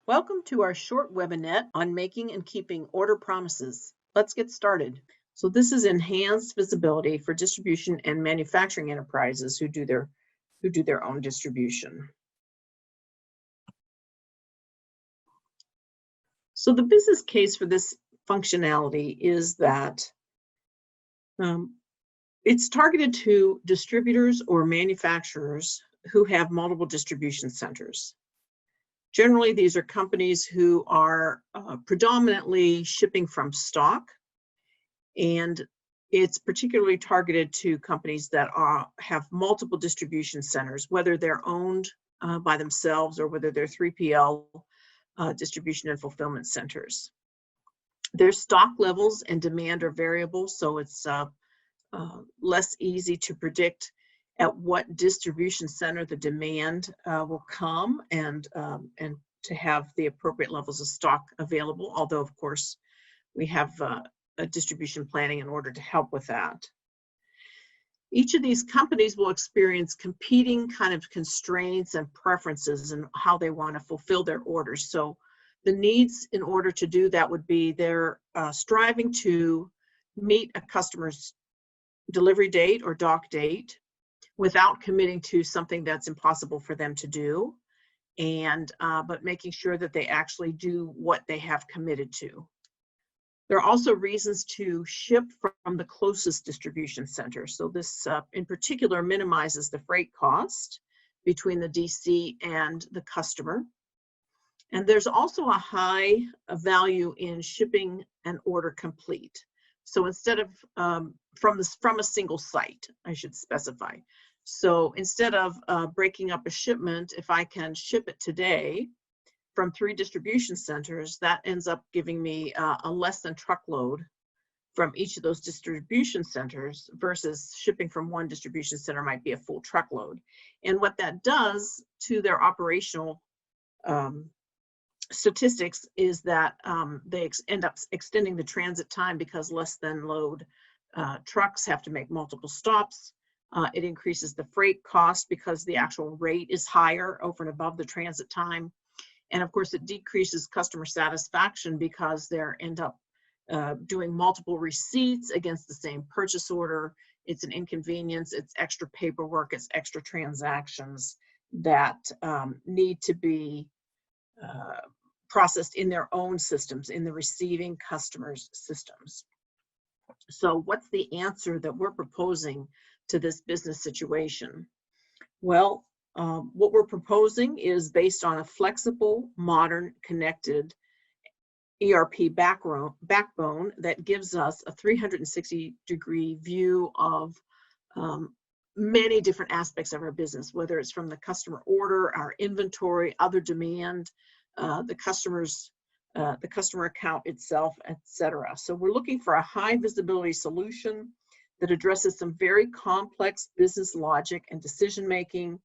Welcome to our short Webinette on making and keeping order promises. Let's get started. So this is enhanced visibility for distribution and manufacturing enterprises who do their own distribution. So the business case for this functionality is that it's targeted to distributors or manufacturers who have multiple distribution centers. Generally, these are companies who are predominantly shipping from stock, and it's particularly targeted to companies that have multiple distribution centers, whether they're owned by themselves or whether they're 3PL distribution and fulfillment centers. Their stock levels and demand are variable, so it's less easy to predict at what distribution center the demand will come and to have the appropriate levels of stock available, although of course we have a distribution planning in order to help with that. Each of these companies will experience competing kind of constraints and preferences in how they want to fulfill their orders. So the needs in order to do that would be they're striving to meet a customer's delivery date or dock date without committing to something that's impossible for them to do, and but making sure that they actually do what they have committed to. There are also reasons to ship from the closest distribution center. So this in particular minimizes the freight cost between the DC and the customer. And there's also a high value in shipping an order complete. So instead of from a single site, I should specify. So instead of breaking up a shipment, if I can ship it today from 3 distribution centers, that ends up giving me a less than truckload from each of those distribution centers versus shipping from 1 distribution center might be a full truckload. And what that does to their operational statistics is that they end up extending the transit time because less than load trucks have to make multiple stops. It increases the freight cost because the actual rate is higher over and above the transit time. And of course, it decreases customer satisfaction because they end up doing multiple receipts against the same purchase order. It's an inconvenience, it's extra paperwork, it's extra transactions that need to be processed in their own systems, in the receiving customers' systems. So what's the answer that we're proposing to this business situation? Well, what we're proposing is based on a flexible, modern, connected ERP backbone that gives us a 360-degree view of many different aspects of our business, whether it's from the customer order, our inventory, other demand, the customer account itself, etc. So we're looking for a high visibility solution that addresses some very complex business logic and decision making.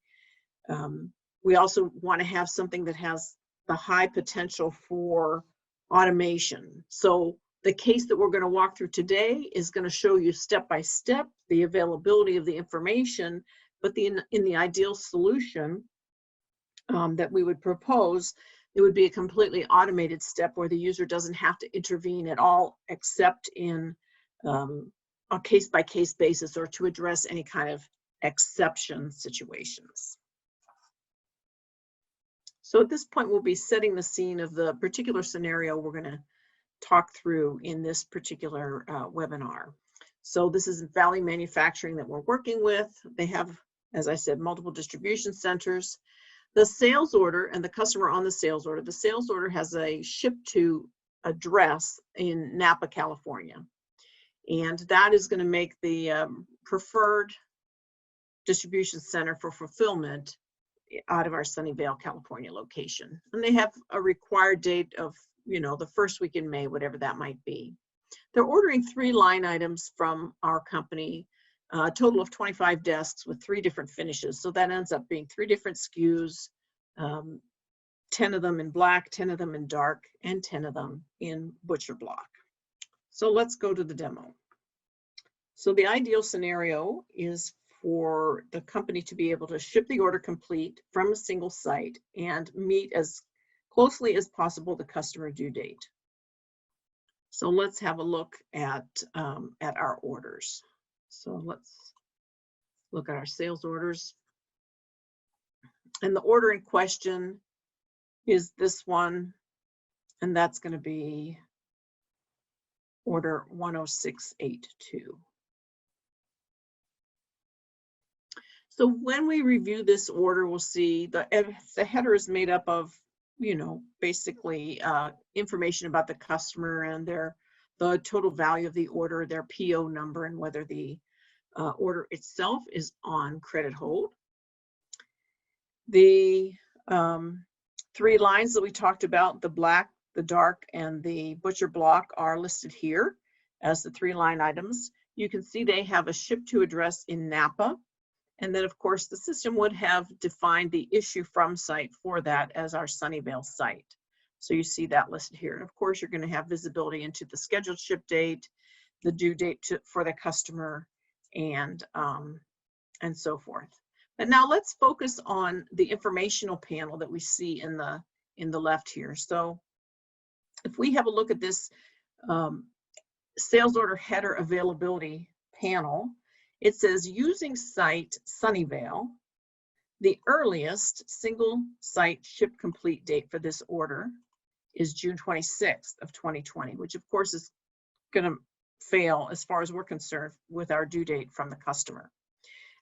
We also want to have something that has the high potential for automation. So the case that we're going to walk through today is going to show you step by step the availability of the information, but in the ideal solution that we would propose, it would be a completely automated step where the user doesn't have to intervene at all except in a case-by-case basis or to address any kind of exception situations. So at this point, we'll be setting the scene of the particular scenario we're going to talk through in this particular webinar. So this is Valley Manufacturing that we're working with. They have, as I said, multiple distribution centers. The sales order and the customer on the sales order has a ship to address in Napa, California. And that is going to make the preferred distribution center for fulfillment out of our Sunnyvale, California location. And they have a required date of, the first week in May, whatever that might be. They're ordering 3 line items from our company, a total of 25 desks with 3 different finishes. So that ends up being 3 different SKUs, 10 of them in black, 10 of them in dark, and 10 of them in butcher block. So let's go to the demo. So the ideal scenario is for the company to be able to ship the order complete from a single site and meet as closely as possible the customer due date. So let's have a look at our orders. So let's look at our sales orders. And the order in question is this one, and that's going to be order 10682. So when we review this order, we'll see the header is made up of, basically information about the customer and the total value of the order, their PO number, and whether the order itself is on credit hold. The 3 lines that we talked about, the black, the dark, and the butcher block, are listed here as the 3 line items. You can see they have a ship to address in Napa. And then, of course, the system would have defined the issue from site for that as our Sunnyvale site. So you see that listed here. And of course, you're going to have visibility into the scheduled ship date, the due date for the customer, and so forth. But now let's focus on the informational panel that we see in the left here. So if we have a look at this sales order header availability panel, it says using site Sunnyvale, the earliest single site ship complete date for this order is June 26th of 2020, which of course is going to fail as far as we're concerned with our due date from the customer.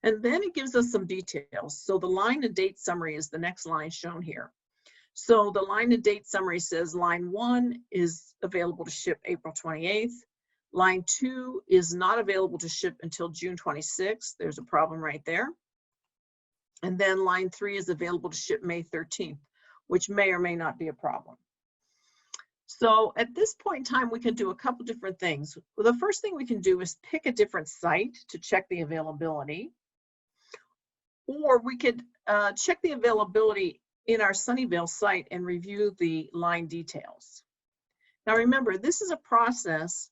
And then it gives us some details. So the line and date summary is the next line shown here. So the line and date summary says line 1 is available to ship April 28th. Line 2 is not available to ship until June 26th. There's a problem right there. And then line 3 is available to ship May 13th, which may or may not be a problem. So at this point in time, we can do a couple different things. Well, the first thing we can do is pick a different site to check the availability. Or we could check the availability in our Sunnyvale site and review the line details. Now remember, this is a process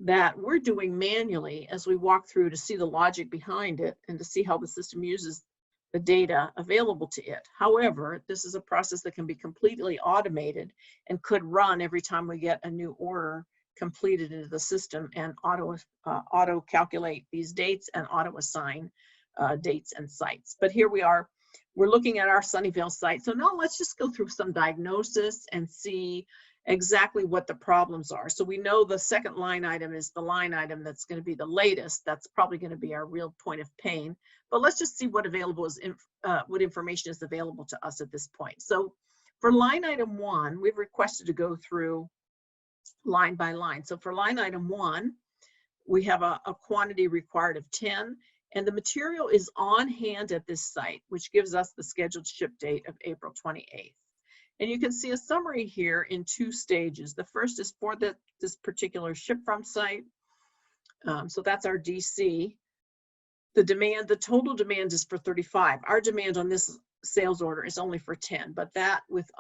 that we're doing manually as we walk through to see the logic behind it and to see how the system uses the data available to it. However, this is a process that can be completely automated and could run every time we get a new order completed into the system and auto calculate these dates and auto assign dates and sites. But here we are, we're looking at our Sunnyvale site. So now let's just go through some diagnosis and see exactly what the problems are. So we know the second line item is the line item that's going to be the latest. That's probably going to be our real point of pain. But let's just see what what information is available to us at this point. So for line item 1, we've requested to go through line by line. So for line item 1, we have a quantity required of 10, and the material is on hand at this site, which gives us the scheduled ship date of April 28th. And you can see a summary here in 2 stages. The first is for this particular ship from site. So that's our DC. The total demand is for 35. Our demand on this sales order is only for 10, but that with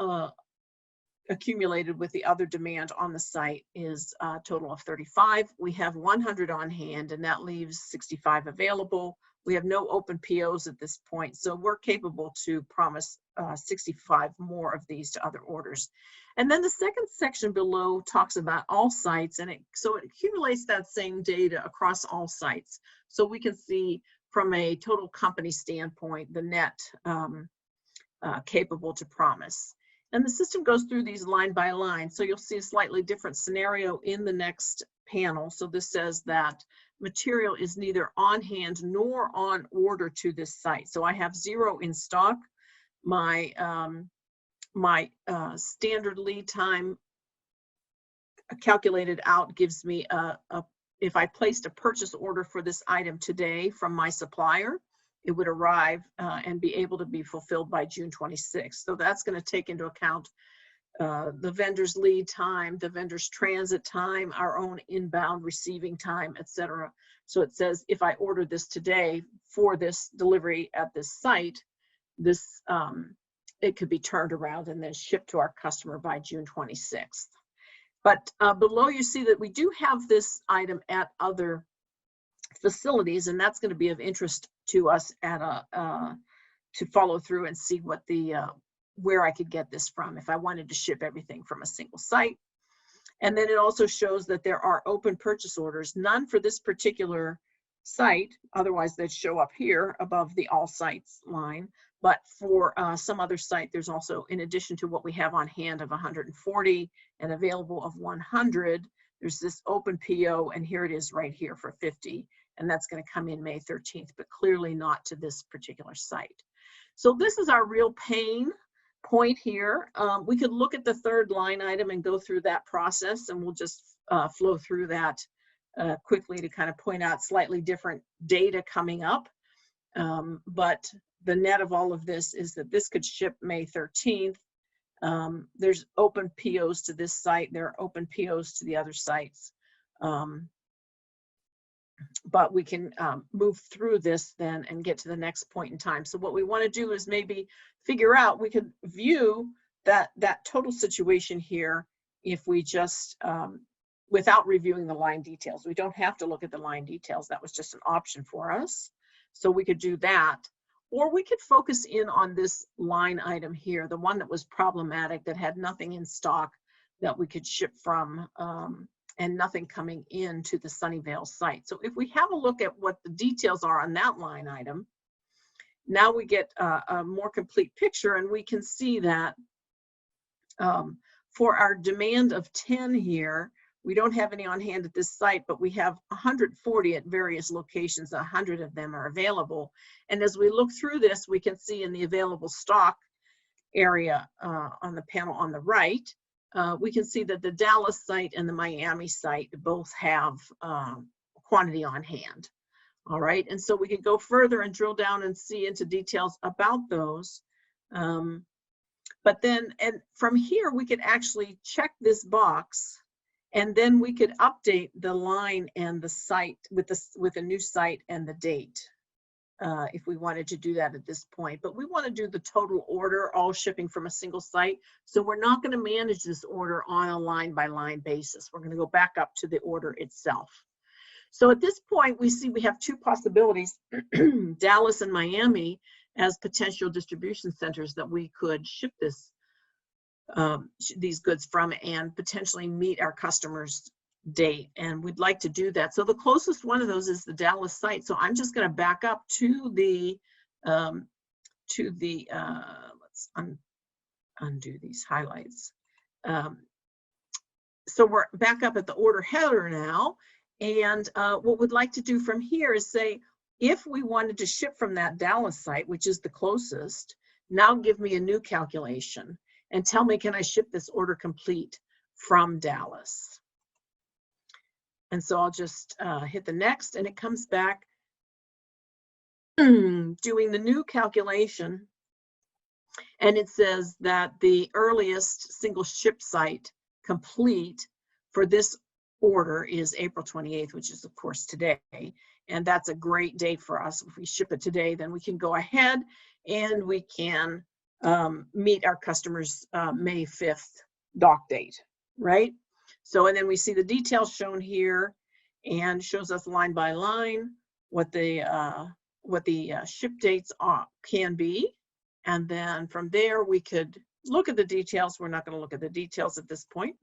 accumulated with the other demand on the site is a total of 35. We have 100 on hand, and that leaves 65 available. We have no open POs at this point, so we're capable to promise 65 more of these to other orders. And then the second section below talks about all sites, and so it accumulates that same data across all sites. So we can see from a total company standpoint, the net capable to promise. And the system goes through these line by line. So you'll see a slightly different scenario in the next panel. So this says that material is neither on hand nor on order to this site. So I have 0 in stock. My standard lead time calculated out gives me if I placed a purchase order for this item today from my supplier, it would arrive and be able to be fulfilled by June 26th. So that's going to take into account the vendor's lead time, the vendor's transit time, our own inbound receiving time, etc. So it says if I order this today for this delivery at this site, this it could be turned around and then shipped to our customer by June 26th. But below you see that we do have this item at other facilities, and that's going to be of interest to us at to follow through and see what the where I could get this from if I wanted to ship everything from a single site. And then it also shows that there are open purchase orders, none for this particular site, otherwise they'd show up here above the all sites line. But for some other site, there's also, in addition to what we have on hand of 140 and available of 100, there's this open PO, and here it is right here for 50, and that's going to come in May 13th, but clearly not to this particular site. So this is our real pain point here. We could look at the third line item and go through that process, and we'll just flow through that quickly to kind of point out slightly different data coming up. But the net of all of this is that this could ship May 13th. There's open POs to this site. There are open POs to the other sites. But we can move through this then and get to the next point in time. So what we want to do is maybe figure out, we could view that total situation here if we just, without reviewing the line details. We don't have to look at the line details. That was just an option for us. So we could do that. Or we could focus in on this line item here, the one that was problematic, that had nothing in stock that we could ship from, and nothing coming in to the Sunnyvale site. So if we have a look at what the details are on that line item, now we get a more complete picture, and we can see that for our demand of 10 here, we don't have any on hand at this site, but we have 140 at various locations. 100 of them are available. And as we look through this, we can see in the available stock area on the panel on the right, we can see that the Dallas site and the Miami site both have quantity on hand. All right, and so we could go further and drill down and see into details about those. But then, and from here, we could actually check this box, and then we could update the line and the site with a new site and the date. If we wanted to do that at this point. But we want to do the total order, all shipping from a single site. So we're not going to manage this order on a line by line basis. We're going to go back up to the order itself. So at this point, we see we have two possibilities, Dallas and Miami, as potential distribution centers that we could ship this, these goods from and potentially meet our customers' date, and we'd like to do that. So the closest one of those is the Dallas site. So I'm just going to back up to the let's undo these highlights. So we're back up at the order header now, and what we'd like to do from here is say, if we wanted to ship from that Dallas site, which is the closest, now give me a new calculation and tell me, can I ship this order complete from Dallas? And so I'll just hit the next, and it comes back doing the new calculation. And it says that the earliest single ship site complete for this order is April 28th, which is of course today. And that's a great date for us. If we ship it today, then we can go ahead and we can meet our customers' May 5th dock date, right? So, and then we see the details shown here, and shows us line by line what the ship dates can be. And then from there, we could look at the details. We're not going to look at the details at this point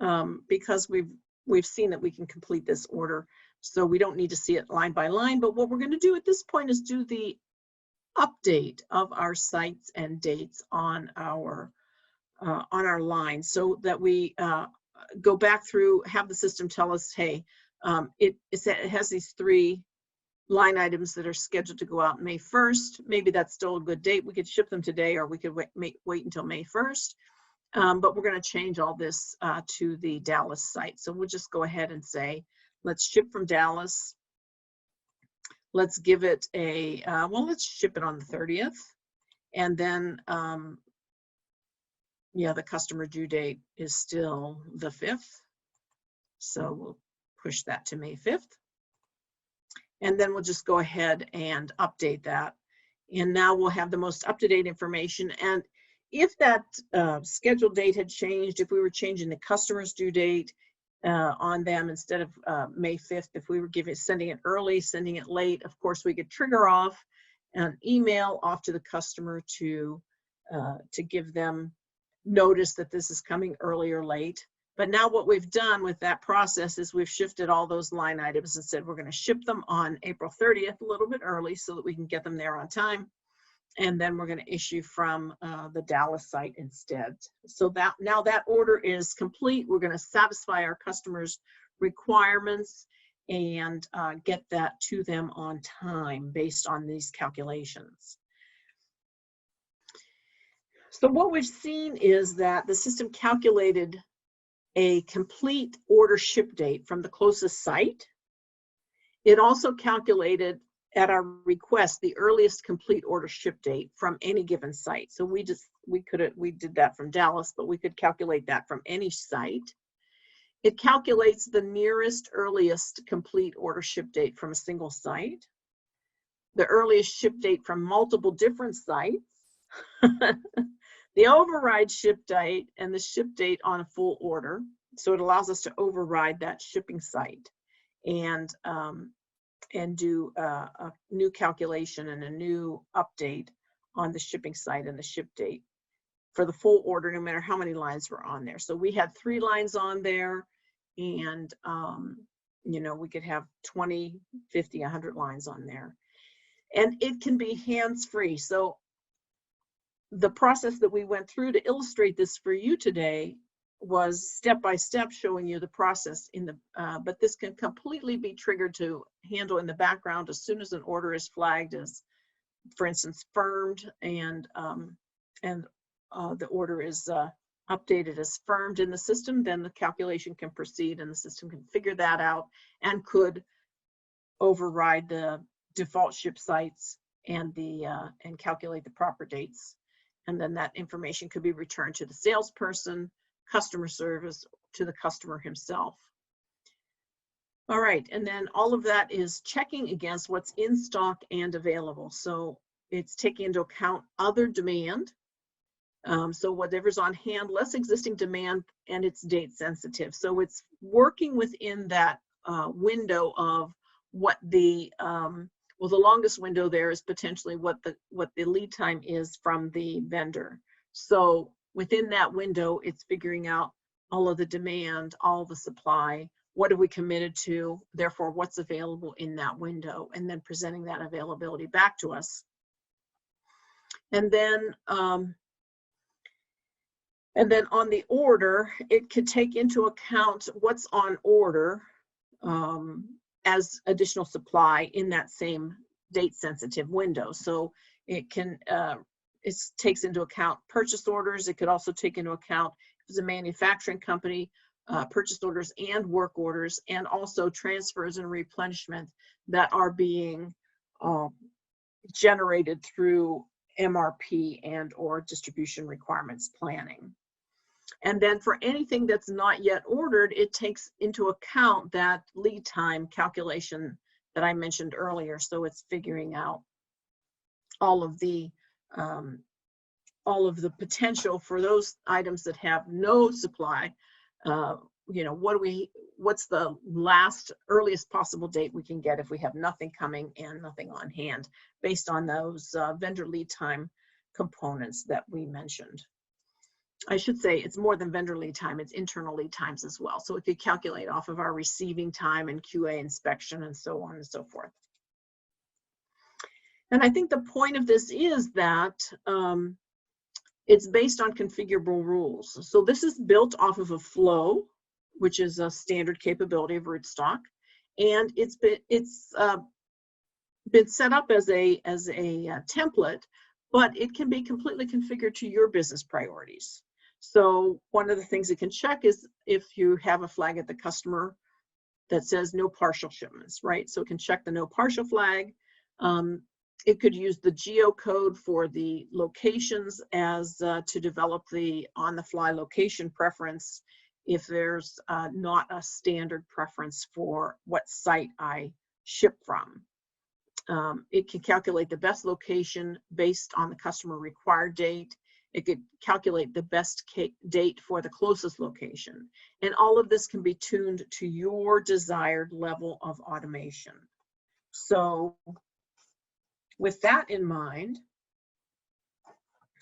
because we've seen that we can complete this order. So we don't need to see it line by line. But what we're going to do at this point is do the update of our sites and dates on our line, so that we go back through, have the system tell us, hey, it has these 3 line items that are scheduled to go out May 1st. Maybe that's still a good date. We could ship them today, or we could wait until May 1st. But we're going to change all this to the Dallas site. So we'll just go ahead and say, let's ship from Dallas. Let's give it a, well, let's ship it on the 30th. And then, yeah, the customer due date is still the 5th. So we'll push that to May 5th. And then we'll just go ahead and update that. And now we'll have the most up-to-date information. And if that scheduled date had changed, if we were changing the customer's due date on them instead of May 5th, if we were sending it early, sending it late, of course, we could trigger off an email off to the customer to give them notice that this is coming early or late. But now what we've done with that process is we've shifted all those line items and said we're going to ship them on April 30th, a little bit early so that we can get them there on time. And then we're going to issue from the Dallas site instead. So that now that order is complete. We're going to satisfy our customers' requirements and get that to them on time based on these calculations. So what we've seen is that the system calculated a complete order ship date from the closest site. It also calculated at our request the earliest complete order ship date from any given site. So we did that from Dallas, but we could calculate that from any site. It calculates the nearest earliest complete order ship date from a single site, the earliest ship date from multiple different sites, the override ship date, and the ship date on a full order. So it allows us to override that shipping site and do a new calculation and a new update on the shipping site and the ship date for the full order, no matter how many lines were on there. So we had 3 lines on there, and you know, we could have 20, 50, 100 lines on there. And it can be hands-free. So the process that we went through to illustrate this for you today was step-by-step showing you the process in the, but this can completely be triggered to handle in the background as soon as an order is flagged as, for instance, firmed, and the order is updated as firmed in the system. Then the calculation can proceed and the system can figure that out and could override the default ship sites and and calculate the proper dates. And then that information could be returned to the salesperson, customer service, to the customer himself. All right, and then all of that is checking against what's in stock and available. So it's taking into account other demand. So whatever's on hand, less existing demand, and it's date sensitive. So it's working within that window of what the well, the longest window there is potentially what the lead time is from the vendor. So within that window, it's figuring out all of the demand, all the supply, what have we committed to, therefore what's available in that window, and then presenting that availability back to us. And then on the order, it could take into account what's on order as additional supply in that same date sensitive window. So it can, it takes into account purchase orders. It could also take into account, if it's a manufacturing company, purchase orders and work orders, and also transfers and replenishment that are being generated through MRP and or distribution requirements planning. And then for anything that's not yet ordered, it takes into account that lead time calculation that I mentioned earlier. So it's figuring out all of the potential for those items that have no supply. You know, what's the earliest possible date we can get if we have nothing coming and nothing on hand, based on those vendor lead time components that we mentioned. I should say it's more than vendor lead time, it's internal lead times as well. So it could calculate off of our receiving time and QA inspection and so on and so forth. And I think the point of this is that it's based on configurable rules. So this is built off of a flow, which is a standard capability of Rootstock. And it's been set up as a template, but it can be completely configured to your business priorities. So one of the things it can check is if you have a flag at the customer that says no partial shipments, right? So it can check the no partial flag. It could use the geocode for the locations as to develop the on-the-fly location preference if there's not a standard preference for what site I ship from. It can calculate the best location based on the customer required date. It could calculate the best date for the closest location. And all of this can be tuned to your desired level of automation. So with that in mind,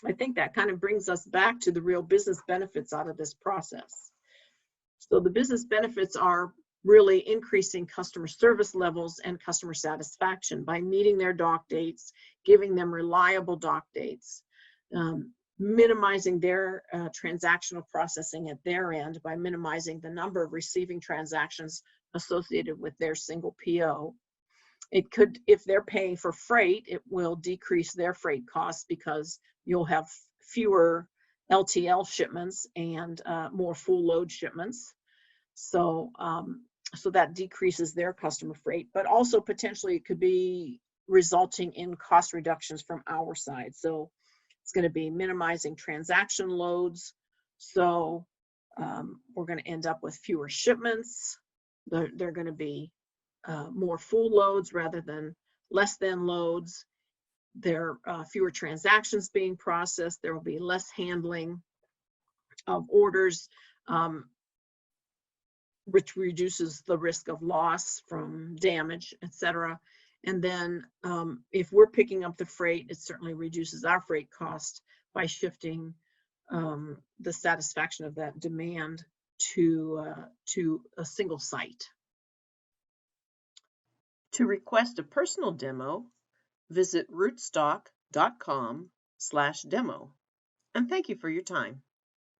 I think that kind of brings us back to the real business benefits out of this process. So the business benefits are really increasing customer service levels and customer satisfaction by meeting their dock dates, giving them reliable dock dates, minimizing their transactional processing at their end by minimizing the number of receiving transactions associated with their single PO. It could, if they're paying for freight, it will decrease their freight costs because you'll have fewer LTL shipments and more full load shipments. So, so that decreases their customer freight, but also potentially it could be resulting in cost reductions from our side. So it's going to be minimizing transaction loads. So we're going to end up with fewer shipments. They're going to be more full loads rather than less than loads. There are fewer transactions being processed. There will be less handling of orders, which reduces the risk of loss from damage, etc. And then if we're picking up the freight, it certainly reduces our freight cost by shifting the satisfaction of that demand to a single site. To request a personal demo, visit rootstock.com/demo. And thank you for your time.